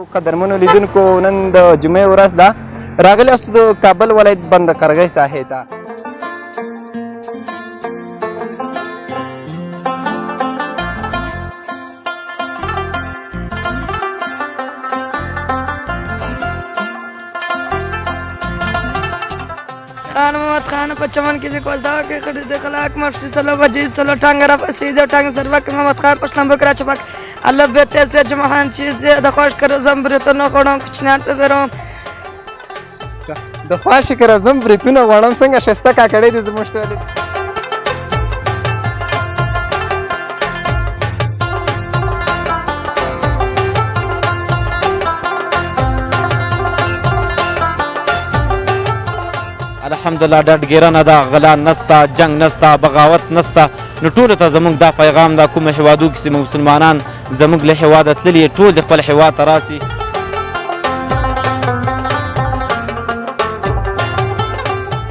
قدرمنو لیدونکو نن د جمعې ورځ ده راغلی یاستو د کابل ولایت بند قرغۍ ساحې ته خان محمد خان په چمن کې د کوزدا کې کړي د خلاق مرشي سلو بجې سلو ټانګ را پسې د ټانګ سر وک محمد خان پښتون بکرا چپک الله به ته جمعان چیز د خوش کر زمبرته نه خړم کچنات برم د خوښ کر زمبرتونه وړم څنګه شسته کا کړي د زمشتول الحمدلله ډډګیرنه ده غلا نسته جنگ نسته بغاوت نسته نو ټولو ته زموږ دا پیغام ده کومو هیوادو کې چې مسلمانان زموږ له هیواده تللي ټول د خپل هیواد ته راسي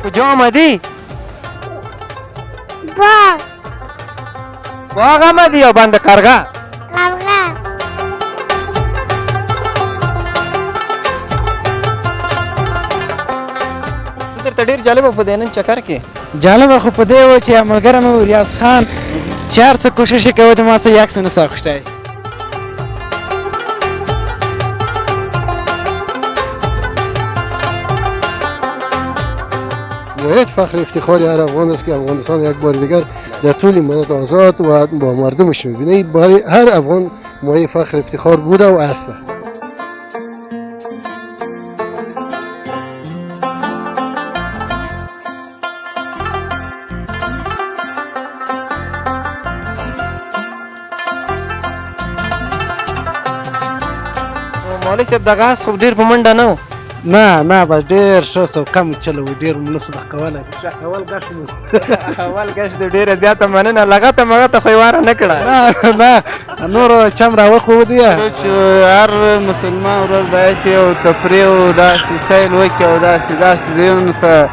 کجا آمدی؟ باغ آمدی یا بند قرغه؟ ته ډیر جالبه په دې نن چکر کې جالبه خو په دې و چې ملګری مې ریاض خان چې هر څه کوشش یې کوي د ما څه یک څه نه ساخته باید فخر افتخار هر افغان است که افغانستان یک بار دیگر در طول مدت آزاد و با مردمش میبینه برای هر افغان مایه فخر افتخار بوده و هسته مولوي صاحب دغه اس خو ډېر په منډه نه و نه بس ډېر ښه سو کم چلوي ډېر منسو د کوله اول ګش مو اول ګش د ډېره زیاته مننه لغته مغته خو یې واره نه کړه نه نورو چم راوښودی چې هر مسلمان ورور باید چې یو تفریح او داسې سیل وکړي او داسې ځایونو څخه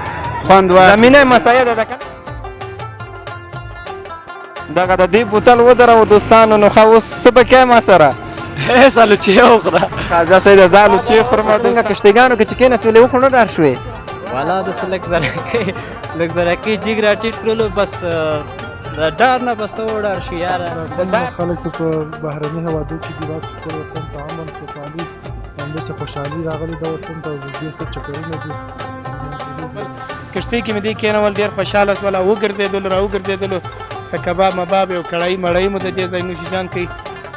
خوند واخلي زمینه مسایه ده که دغه د دې بوتل ودروو دوستانو نو ښه اوس څه به کوې ما سره سالوچې وخوره خازه سید زالوچې خورم څنګه کشتګانو کې چې کېناستلې وخو نه ډار شوې والا داسې لږ زرکې جګ را ټیټ کړلو بس د ډار نه بس وډار شو یاره خلک چې په بهرني هوادو کې دي راځي خپل وطن ته امن خوشحالي همداسې خوشحالي راغلې ده وطن ته ډېر ښه چکرونه دي کشتۍ کې مې دې کېنول ډېر خوشحاله شول او وګرځېدلو راوګرځېدلو ښه کباب مباب یو کړایي مړۍ مو د دې ځای نوشیجان کوي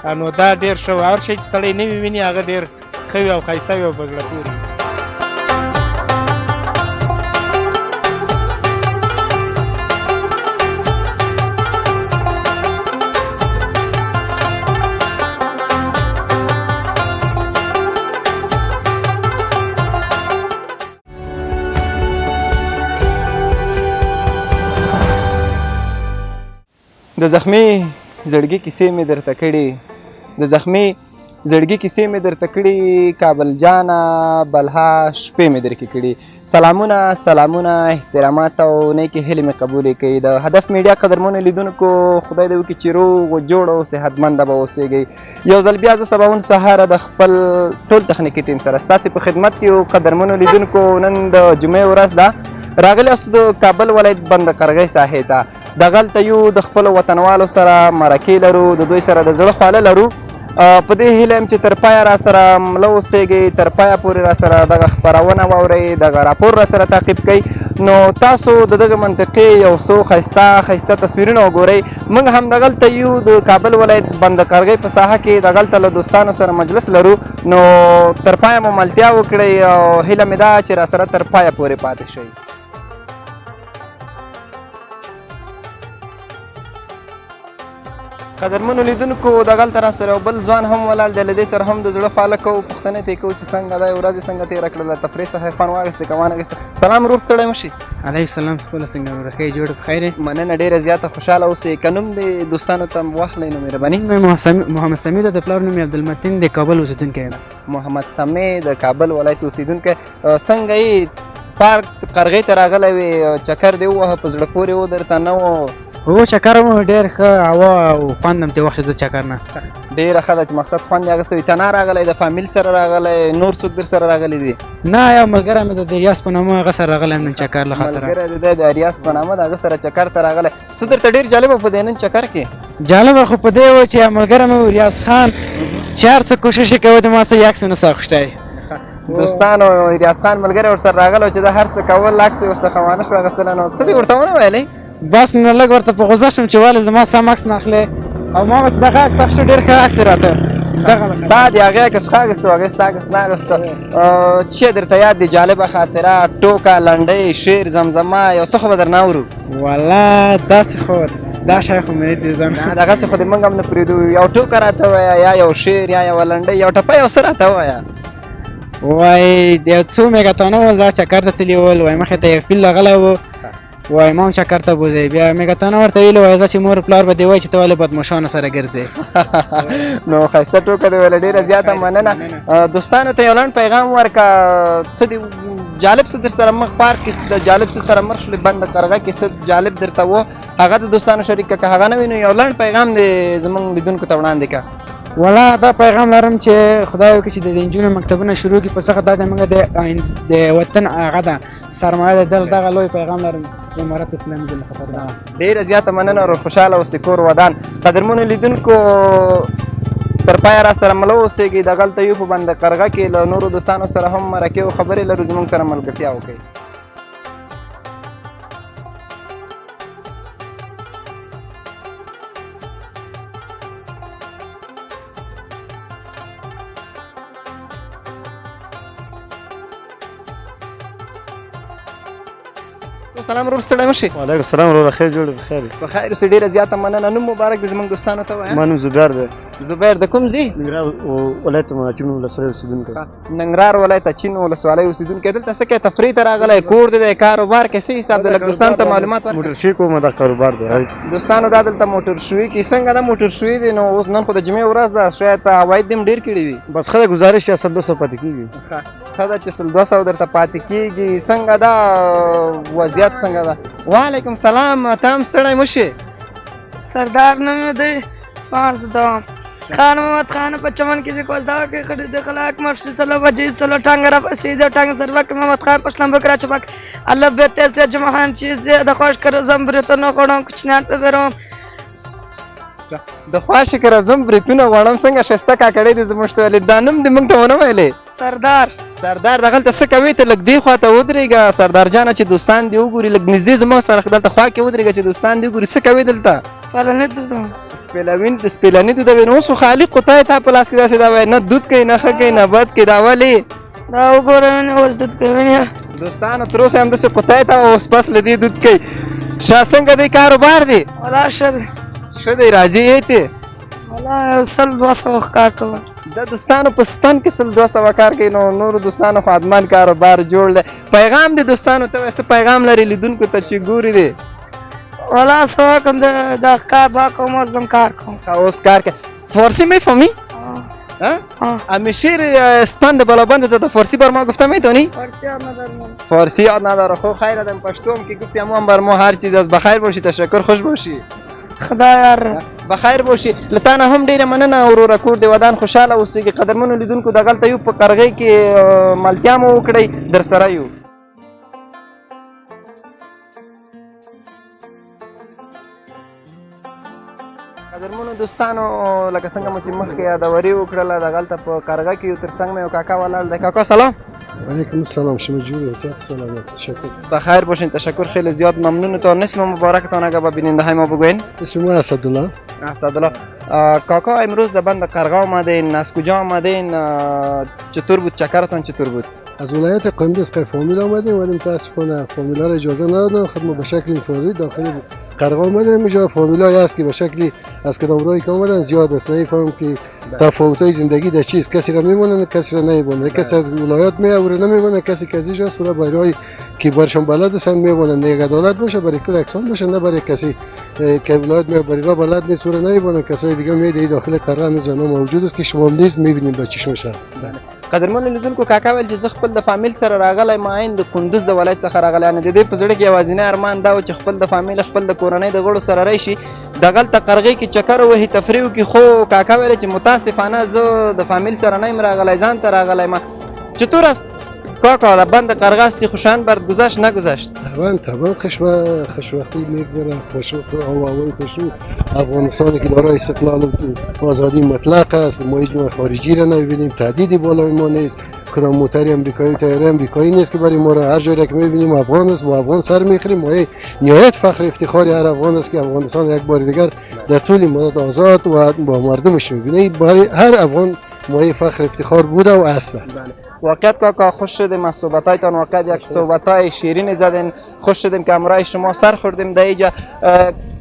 نو دا ډېر ښه و هر شی چې سړی نوي ویني هغه ډېر ښه وي او ښایسته وي او په زړه پورې د زخمي زړګي کیسې مې درته کړي د زخمي زړګي کیسې مې درته کړي کابل جانه بلها شپې مې درکې کړي سلامونه احترامات او نیکې هیلې مې قبولې کوي د هدف میډیا قدرمنو لیدونکو خدای دې وکړي چې روغ و جوړ او صحتمنده به اوسېږئ یو ځل بیا زه سباون سهاره د خپل ټول تخنیکي ټیم سره ستاسې په خدمت کې یو قدرمنو لیدونکو نن د جمعې ورځ ده راغلی یاستو د کابل ولایت بند قرغۍ ساحې ته دغلته یو د خپلو وطنوالو سره مرکې لرو د دوی سره د زړه خواله لرو په دې هیله یم چې تر پایه را سره مله اوسېږئ تر پایه پورې را سره دغه خپرونه واورئ دغه راپور را سره تعقیب کوئ نو تاسو د دغه منطقې یو څو ښایسته تصویرونه وګورئ موږ هم دغلته یو د کابل ولایت بند قرغۍ په ساحه کې دغلته له دوستانو سره مجلس لرو نو تر پایه مو ملتیا وکړئ او هیله مې ده چې را سره تر پایه پورې پاتې شئ قدرمنو لیدونکو دغلته را سره یو بل ځوان هم ولاړ دی له دې سره هم د زړه خواله کوو پوښتنې ترې کوو چې څنګه دا ورځ یې څنګه تېره کړله تفریح څخه خوند واخیسته که وانخیسته سلام روغ سړی مه شي علیکم السلام خپله څنګه ورخې جوړ بخیر مننه ډېره زیاته خوشحاله اوسئ که نوم دې دوستانو ته واخلئ نو مهرباني محمد سمیع د پلار نوم یې عبدالمتین د کابل اوسېدونکی یم محمد سمیع د کابل ولایت اوسېدونکی څنګه یې پارک قرغۍ ته راغلی وې چکر دې ووهه په زړه پورې و درته نه و هو چکر مو ډېر ښه هوا او خوند هم ترې واخېست د چکر نه. ډېره ښه ده چې مقصد خوند یې اخیستی وي. ته نه راغلی د فامیل سره راغلی نور څوک در سره راغلی دي؟ نه یو ملګری مې د ریاض په نامه هغه سره راغلی نن چکر له خاطره. ملګری د ده د ریاض په نامه د هغه سره چکر ته راغلی. څه درته ډېر جالبه په دې نن چکر کې؟ جالبه خو په دې و چې ملګری مې ریاض خان چې هر څه کوشش یې کوه د ما څه یو عکس یې نسو اخیستی. دوستانو ریاض خان ملګری ورسره راغلی چې د هر څه کول عکس یې ورڅخه وانه شو اخیستلی. نو څه دې ورته ونه ویلی؟ بس نو لږ ورته په غوسه شوم چې ولې زما سم عکس نه اخلې او ما ویل چې دغه عکس اخیستو ډېر ښه عکس یې راته دا د هغې عکس ښه اخیستو هغې ستا عکس نه اخیسته. چې درته یاد دی جالبه خاطره ټوکه لنډۍ شعر زمزمه یو څه خو به درنه اورو؟ والله داسې خو دا شی خو مې نه دي زه دغسې خو دې موږ هم نه پرېږدو. یو ټوکه راته ووایه یا یو شعر یا یوه لنډۍ یو ټپه یو څه راته ووایه. وای د یو څو میګاتانه ول دا چکر ته تللي ول وای مخې ته یو فیل راغلی و وای ما هم چکر ته بوځئ بیا میګاتانه ورته ویلي وای زه چې مور پلار به دې وایي چې ته ولې بدماشانو سره ګرځې. نو ښایسته ټوکه دې ویله ډېره زیاته مننه. دوستانو ته یو لنډ پیغام ورکړه څه دې جالب څه در سره مخ پارک کې د جالب څه سره مخ شولې بند قرغه کې څه جالب درته و هغه د دوستانو شریک که هغه نه وي نو یو لنډ پیغام دې زموږ لیدونکو ته وړاندې کړه. والله دا پیغام لرم چې خدای وکړي چې د نجونو مکتبونه شروع کړي په څه دا زموږ د وطن هغه ده سرمایه ده دغه لوی پیغام لرم امارت اسلامي د خبردار. ډېره زیاته مننه روغ خوشحاله اوسې کور ودان. قدرمنو لیدونکو تر پایه را سره مله اوسېږئ دغلته یو په بند قرغه کې له نورو دوستانو سره هم مرکې او خبرې لرو زموږ سره ملګرتیا وکړئ. سلام ورور ستړی مشې. وعلیکم السلام وروره خیر جوړ بخیر په خیر اوسې ډېره زیاته مننه. نوم مبارک دی زموږ دوستانو ته وایه. ما نوم زبیر دی. زبیر د کوم ځای؟ ننګرهار ولایت ماچین ولسوالۍ اوسېدونکی. ننګرهار ولایت اچین ولسوالۍ اوسېدونکی. دلته څه کوې تفریح ته راغلی کور دی کاروبار کې څه حساب دی لږ دوستانو ته معلومات ورکړه. موټر شي کوم دا کاروبار دی. دوستانو دا دلته موټر شوي کې څنګه دا موټر شوي دی نو اوس نن خو د جمعې ورځ ده شاید عواید دې هم ډېر کړي وي. بس ښه ده ګزارش یې 100-200 پاتې کېږي. ښه ده چې 100-200 درته پاتې کېږي. څنګه دا وضعیت څنګه ده؟ وعلیکم سلام ته هم ستړی مه شې. سردار نوم مې دی سپارس دوام خان محمد خان په چمن کې د کوزدا کې خړې د خلاق مرشي سلو بجې سلو ټانګ را پسې د ټانګ سروک محمد خان پښلم بکرا چپک الله بهته سه جمعان چیز د خوش کر زم برته نه غړم کچنان په ورم د خوا شکر اعظم بریتونه غواړم څنګه ښایسته کاکړی دی زموږ ته ویلې دا نوم دې موږ ته ونه ویلې. سردار دغلته څه کوې ته لږ دې خوا ته ودرېږه سردار جانه چې دوستان دې وګوري لږ نږدې زموږ سره دلته خوا کې ودرېږه چې دوستان دې وګوري څه کوې دلته؟ سپېلني دود وي نو اوس خو خالق خو تا په لاس کې داسې دا وایي نه دود کوي نه ښه کوي نه بد کوي دا ولې؟ دا وګوره اوس دود کوي دوستانو تر اوسه همداسې قطای ته اوس پس له دې دود کوي. شاه څنګه دی کاروبار دی؟ ولا ښه دی ښه دی راځي یې ته ولا 100-200 کار کوم. د دوستانو په سپن کې 100-200 کار کوي نو نورو دوستانو خو ادمان کاروبار جوړ دی. پیغام دی دوستانو ته څه پیغام لري لیدونکو ته چې ګوري دی؟ ولا څه کوم د کار با کوم اوس هم کار کوم. اوس کار کوي. فارسی میفهمی؟ امشیر اسپند بالابند تا فارسی بر ما گفته میتونی؟ فارسی یاد نداره. خب خیر ادم پشتوم که گفتی اما بر ما هر چیز از بخیر باشی تشکر خوش باشی. خدای بخیر باشي. له تا نه هم ډېره مننه وروره کور دې ودان خوشحاله اوسېږي. قدرمنو لیدونکو دغلته یو په قرغې کې ملتیا مو وکړئ در سره یو. قدرمنو دوستانو لکه څنګه مو چې مخکې یادوري وکړله دغلته په قرغه کې یو تر څنګ مې یو کاکا ولاړ دی. کاکا سلام. وعلیکم السلام شما جوری زیاد سلامت تشکر. بخیر باشین تشکر خیلی زیاد ممنونتان. اسم مبارکتان اگر به بیننده های ما بگوین. اسم ما اسدالله. اسدالله. کاکا امروز در بند قرغه آمدین از کجا آمدین چطور بود چکرتان چطور بود؟ از ولایت قندیز فامیل آمدیم ولی متاسفانه فامیلا را اجازه ندادن خود ما به شکل انفرادی داخل قرغه آمدیم. اینجا فامیلایی هست که به شکلی از کدامرایی که آمدن زیاد است. نمیفهم که تفاوت‌های زندگی در چیست. کسی را میمونن کسی را نمیمونن. کسی از ولایت میآوره نمیمونه کسی کسی جا سوره برای که برشون بلد هستند میمونن. نه عدالت باشه برای کل اقسام باشه نه برای کسی که ولایت می برای را بلد نیست سوره نمیمونن. کسای دیگه میده داخل قرغه هنوز موجود است که شما نیز میبینید با چشم شما. قدرمنو لیدونکو کاکا ویل چې زه خپل د فامیل سره راغلی ما عین د کندوز د ولایت څخه راغلی یعنې د دې په زړه کې یوازینی ارمان دا و چې خپل د فامیل خپل د کورنۍ د غړو سره راشي دغلته قرغې کې چکر ووهي تفریح وکړي خو کاکا ویل چې متاسفانه زه د فامیل سره نه یم راغلی ځان ته راغلی ما چطور است کاکا در بند قرغه هستی خوشایند برات گذشت نگذشت؟ طبعا خوشبختی میگذره هوای خوشو افغانستان که دارای استقلال و آزادی مطلق است ما هیچ خارجی را نمیبینیم تهدیدی بالای ما نیست کدام موتر امریکایی تایر امریکایی نیست که برای ما را هر جایی که میبینیم افغان است با افغان سر میخوریم ما نهایت فخر افتخار هر افغان است که افغانستان یک بار دیگر در طول مدت آزاد و با مردمش میبینه برای هر افغان ما فخر افتخار بوده و هست. واقعیت کاکا خوش شدیم از صحبتایتان واقعیت یک صحبتای شیرین زدین خوش شدیم که همراه شما سر خوردیم در اینجا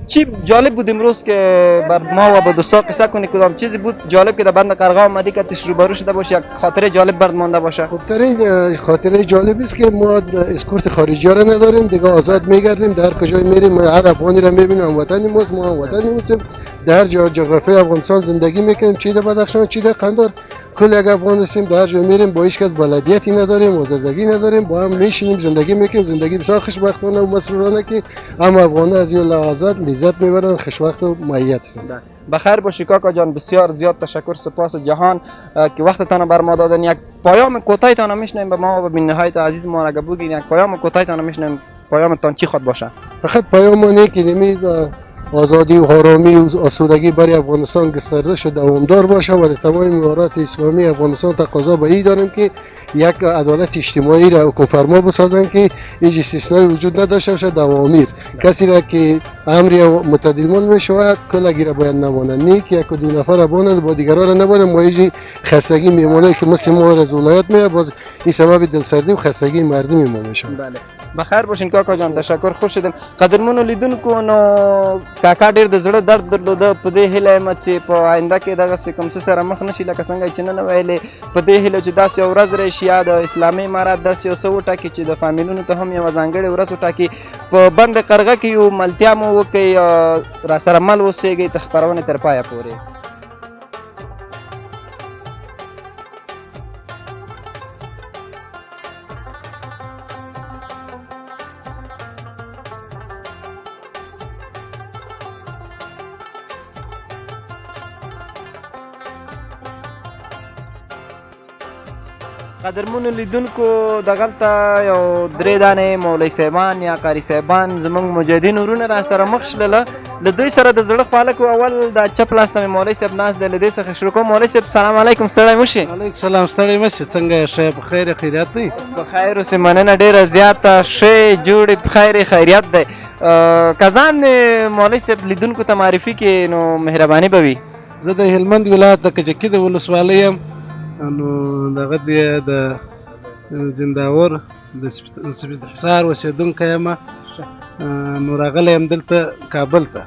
چی جالب بود امروز که بر ما و با دوستا قصه کنی کدام چیزی بود جالب که در بند قرغه آمدی که تش روبرو شده باشه یک خاطره جالب برات مانده باشه؟ خب ترین خاطره جالب است که ما اسکورت خارجی را نداریم دیگه آزاد میگردیم در کجای میریم هر افغانی را میبینیم هموطنی ماست ما هموطنی هستیم در جغرافیای افغانستان زندگی میکنیم چی در بدخشان چی در قندار کل یک افغان هستیم در جای میریم با هیچ کس بلدیتی نداریم آزردگی نداریم با هم میشینیم زندگی میکنیم زندگی بسیار خوشبختانه و مسرورانه که هم افغان از این لحظات لذت میبرن خوشبخت و مهیت هستند. بخیر باشی کاکا جان بسیار زیاد تشکر سپاس جهان که وقتتان بر ما دادن یک پیام کوتاهتان میشنویم به ما و به نهایت عزیز ما اگه بگین یک پیام کوتاهتان میشنویم پیامتان چی خود باشه؟ فقط پیام اینه که نمی آزادی و آرامی و آسودگی برای افغانستان گسترده شده دوامدار باشه و تمام امارات اسلامی افغانستان تقاضا به این داریم که یک عدالت اجتماعی را حکم فرما بسازن که هیچ استثنایی وجود نداشته باشه دوامیر کسی را که امری متعدل مل می شود کلگی را باید نمانند نه که یک دو نفر را بانند با دیگران را نبانند ما هیچ خستگی میمونه که مثل ما از ولایت میاد باز این سبب دلسردی و خستگی مردم ما میشه. بله بخیر باشین کاکا جان تشکر خوش شدم قدرمنو لیدونکو نو کاکا ډیر د زړه درد درلوده په دې هیله یم چې په آینده کې دغسې کوم څه سره مخ نشي لکه څنګه چې نن ویلې په دې هیله چې داسې یو ورځ راشي یا د اسلامي امارات داسې یو څه وټاکي چې د فامیلونو ته هم یوه ځانګړې ورځ وټاکي په بند قرغه کې یو ملتیا مو وکړئ راسره مل اوسېږئ تر خپرونې تر پایه پورې. قدرمنو لیدونکو دغلته یو درې دانې مولوي صاحبان یا قاري صاحبان زموږ مجاهدین ورونه را سره مخ شلله له دوی سره د زړه خواله کو اول د چپ لاس ته مې مولوي صاحب ناست دی له دې څخه شروع کوم مولوي صاحب سلام علیکم ستړی مه شئ. وعلیکم سلام ستړی مه شئ څنګه ښه په خیر خیریت دی؟ په خیر اوسې مننه ډېره زیاته ښې جوړې په خیر خیریت دی که ځان مولوي صاحب لیدونکو ته معرفي کړي نو مهرباني به وي. زه د هلمند ولایت د کجکي د ولسوالۍ یم نو دغه دی د زنداور د سپید حصار اوسېدونکی یم نو راغلی یم دلته کابل ته.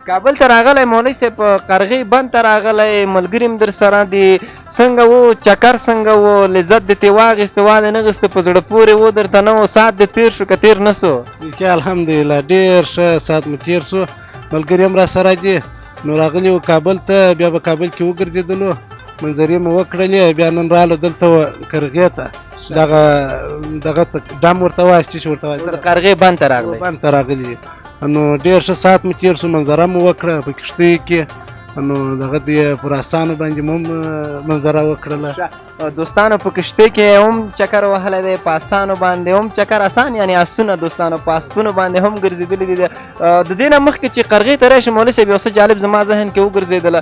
کابل ته راغلی مولوي صاحب په قرغې بند ته راغلی ملګري م در سره دي څنګه و چکر څنګه و لذت دې ترې واخېسته وا دې نه اخېسته په زړه پورې و درته نه و ساعت دې تېر شو که تېر نه سو؟ بیخي الحمدلله ډېر ښه ساعت مو تېر سو ملګري هم را سره دي نو راغلي وو کابل ته بیا به کابل کې وګرځېدلو منظرې مو وکړلې بیا نن رالو دلته قرغې ته دغه ډم ورته وایي چې ورته وایي قرغې بند ته راغلی بند ته راغلي نو ډېر ښه ساعت مو تېر سو منظره مو وکړه په کښتیو کې نو دغه دی پر اسانو باندې مو منظره وکړله دوستانو په کښتۍ کې هم چکر وهلی دی په اسانو باندې هم چکر اسان یعنې اسونه دوستانو په اسپونو باندې هم ګرځېدلي دي د دې نه مخکې چې قرغې ته راشي مولوي صاحب یو څه جالب زما ذهن کې وګرځېدله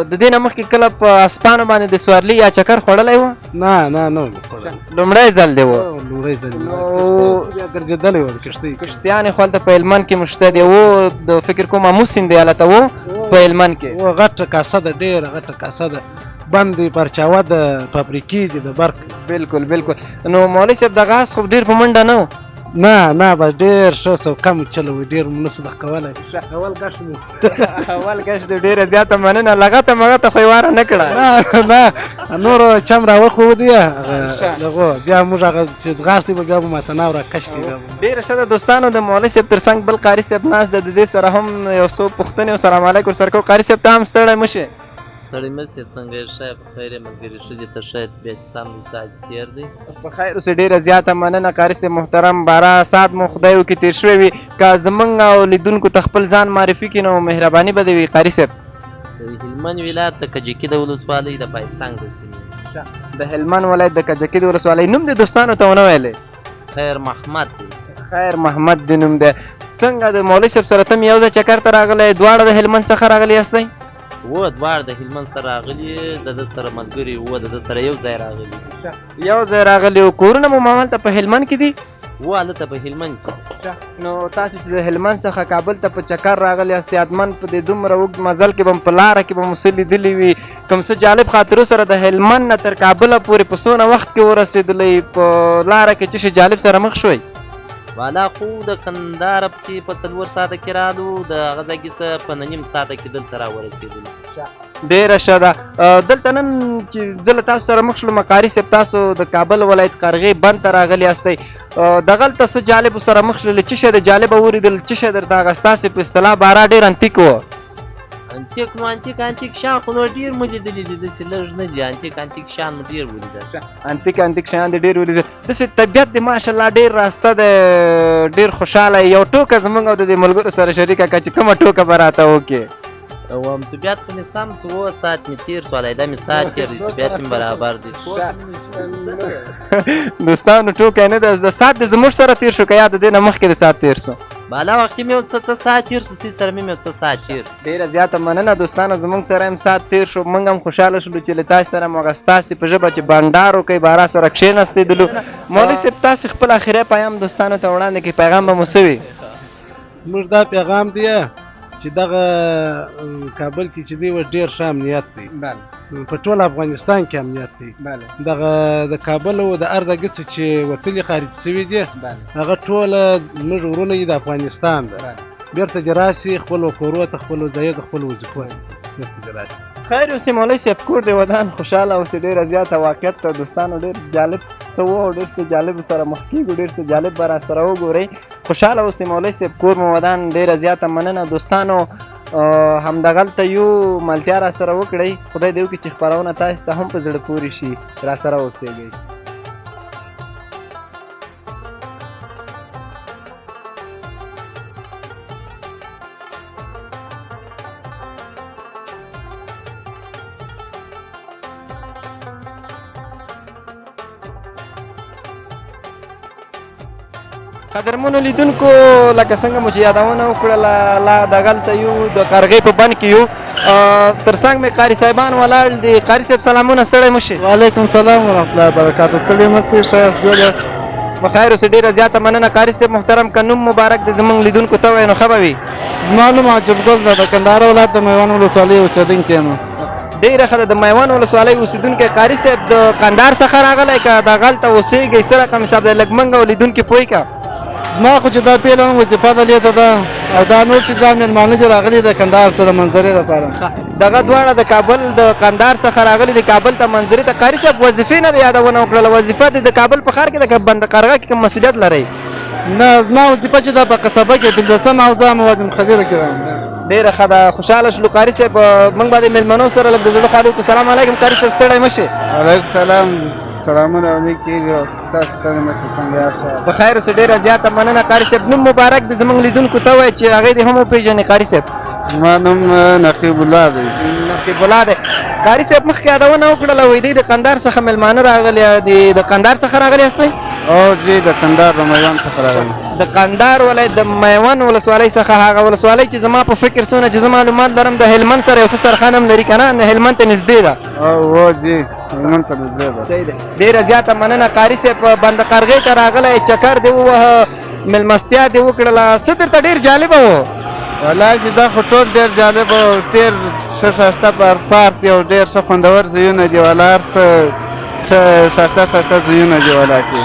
د دې نه مخکې کله په اسپانو باندې د سوارلي یا چکر خوړلی و؟ نه نه نه لومړی ځل دی و لومړی ځل بیا ګرځېدلی و د کښتۍ کښتیانې خو هلته په هلمند کې مشته دی و د فکر کوم امو سیند دی هلته و په هلمند کې و غټه کاسه ده ډېره غټه کاسه ده بند دی پرچاوه د فابریکې دي د برق بالکل بالکل نو مولوي صاحب دغه اس خو ډېر په منډه نه و نه بس ډېر ښه سوکه مو چلوي ډېر مو نه سو دغه کولی اول ګشت مو اول ګشت دی ډېره زیاته مننه لغته مغته خو یې واره نه کړه نه نورو چم راوښودی دغو بیا موږ هغه چې ځغاستې به بیا به ماته ناو راکش کړي ډېره ښه ده دوستانو د مولوي صاحب تر څنګ بل قاري صاحب ناست دی د دې سره هم یو څو پوښتنې او سلام علیکم ورسره کوو قاري صاحب ته هم ستړی مه شئ ستړی مه سې څنګه یې ښه په خیر یې ملګري ښځې ته ښه بیا چې سم دی ساعت تېر دی په خیر اوسې ډېره زیاته مننه قاري صاحب محترم باره ساعت مو خدای وکړي تېر شوی وي که زموږ او لیدونکو ته خپل ځان معرفي کړي نو مهرباني به دې وي قاري صاحب د هلمند ولایت د کجکي د ولسوالۍ د پایڅنګ د سیمې د هلمند ولایت د کجکي د ولسوالۍ نوم دې دوستانو ته ونه ویلی خیر محمد دی خیر محمد دې نوم دی څنګه د مولوي صاحب سره ته م یو ځای چکر ته راغلی دواړه د هلمند څخه راغلي یاستئ و دواړه د هلمند سره راغلي د ده سره ملګري و د ده سره یو ځای راغلي یو ځای راغلي و کورونه مو همالته په هلمند کې دي و هلته په هلمند کې نو تاسو چې د هلمند څخه کابل ته په چکر راغلي یاستئ حتمن په دې دومره اوږد مزل کې به م په لاره کې به مو څه لیدلي وي کوم څه جالب خاطرو سره د هلمند نه تر کابله پورې په څونه وخت کې ورسېدلی په لاره کې څه شي جالب سره مخ شوئ والا خو د کندهار پسې په 4 ساعته کې رالو د هغه ځای کې څه په 9.5 ساعته کې دلته راورسېدلو ډېره ښه ده دلته نن چې زه له تاسو سره مخ شلم قاري صاحب تاسو د کابل ولایت قرغې بند ته راغلي یاستئ دغلته څه جالبو سره مخ شللې څه شی د جالبه ولیدل څه شی درته هغه ستاسې په اصطلاح باره ډېر انتیک و انتیک نو انتیک شیان خو نو ډېر مو لیدلي دي داسې لږ نه دي انتیک شیان مو ډېر ولیدل انتیک شیان دې ډېر ولیدل داسې طبیعت دې ماشاءالله ډېر راسته دی ډېر خوشحاله یو ټوکه زموږ او د دې ملګرو سره شریکه کړه چې کومه ټوکه به راته وکړې او طبیعت خو مې سم څه 7 ساعت مې تېر شولی دا مې ساعت تېر دی طبیعت مې برابر دی دوستانو ټوکی نه ده د ساعت دې زموږ سره تېر شو که یا د دې نه مخکې د ساعت تېر شو بالا وخت کې مې یو څه ساعت تېر شو ستاسې سره مې یو څه ساعت تېر ډېره زیاته مننه دوستانو زموږ سره هم ساعت تېر شو موږ هم خوشحاله شولو چې له تاسې سره مو هغه ستاسې په ژبه چې بانډار وکئ بارا سره کښېنستېدلو مولوي صاحب تاسې خپل اخري پیغام دوستانو ته وړاندې کړئ پیغام به مو څه وي موږ دا پیغام دی چې دغه کابل کې چې دی ډېر ښه امنیت دی په ټول افغانستان کې امنیت دی دغه د کابل او د اردګ څخه چې وتلي خارج شوي دي هغه ټوله زموږ ورونه دي د افغانستان ده بیرته دې راسي خپلو کورو ته خپلو ځایو ته خپلو وظیفو بیرته دې راسي خیر اوسې مولوي صاحب کور دې ودان خوشحاله اوسې ډېره زیاته واقعیت ته دوستانو ډېر جالب څه و او ډېر څه جالبو سره مخ کېږو ډېر څه جالب به راسره وګورئ خوشحاله اوسې مولوي صاحب کور مو ودان ډېره زیاته مننه دوستانو همدغلته یو ملتیا راسره وکړئ خدای دې وکړي چې خپرونه تاسو ته هم په زړه پورې شي راسره اوسېږئ قدرمنو لیدونکو لکه څنګه مو چې یادونه وکړله لا دغلته یو د قرغې په بند کې یو تر څنګ مې قاري صاحبان ولاړ دي قاري صاحب سلامونه ستړی مه شئ وعلیکم السلام ورحمة الله وبرکاتو ستړي مه شئ ښه یاست جوړ یاست په خیر اوسې ډېره زیاته مننه قاري صاحب محترم که نوم مبارک د زموږ لیدونکو ته وایي نو ښه به وي زما نوم عجب ګل ده د کندهار ولایت د میوند ولسوالۍ اوسېدونکی یم ډېره ښه ده د میوند ولسوالۍ اوسېدونکی قاري صاحب د کندهار څخه راغلی که دغلته اوسېږئ څه رقم حساب دی لږ موږ او لیدونکي پوه که زما خو چې دا پیل وظیفه ده لیده ده او دا نور چې دا مېلمانه دي راغلي د کندهار څخه د منظرې لپاره دغه دواړه د کابل د کندهار څخه راغلي د کابل ته منظرې ته قاري صاحب وظیفې نه د یادونه وکړله وظیفه دې د کابل په ښار کې ده که بند قرغه کې کوم مسؤلیت لرئ نه زما وظیفه چې دا په قصبه کې 15 حوزه مواد خدیره کې ده ډېره ښه ده خوشحاله شولو قاري صاحب موږ به د مېلمنو سره لږ د زړه خواله وکړو سلام علیکم قاري صاحب ستړی مه شئ وعلیکم سلام سلامونه علیکم تاسو ستړي مه شئ څنګه یاست په خیر اوسې ډېره زیاته مننه قاري صاحب نوم مبارک د زموږ لیدونکو ته وایي چې هغې دې هم وپېژنې قاري صاحب زما نوم نقیب الله دی نقیب الله دی قاري صاحب مخکې یادونه وکړله وایي دی د کندهار څخه مېلمانه راغلي د کندهار څخه راغلي یاستئ او جی د کندهار د میوند څخه راغلی د کندهار ولایت د میوند ولسوالۍ څخه هغه ولسوالۍ چې زما په فکر څونه چې زه معلومات لرم د هلمند سره یو څه سرخان هم لري که نه هلمند ته نږدې ده او جی هلمند ته نږدې ده صحیح ده ډېره زیاته مننه قاري صاحب بند قرغې ته راغلی چکر دې ووهه مېلمستیا دې وکړله څه درته ډېر جالبه و والله چې دا خو ټول ډېر جالب او ډېر ښه ښایسته پارک دی او ډېر ښه خوندور ځایونه دي والا هر څه ښه ښایسته ځایونه دي والا چې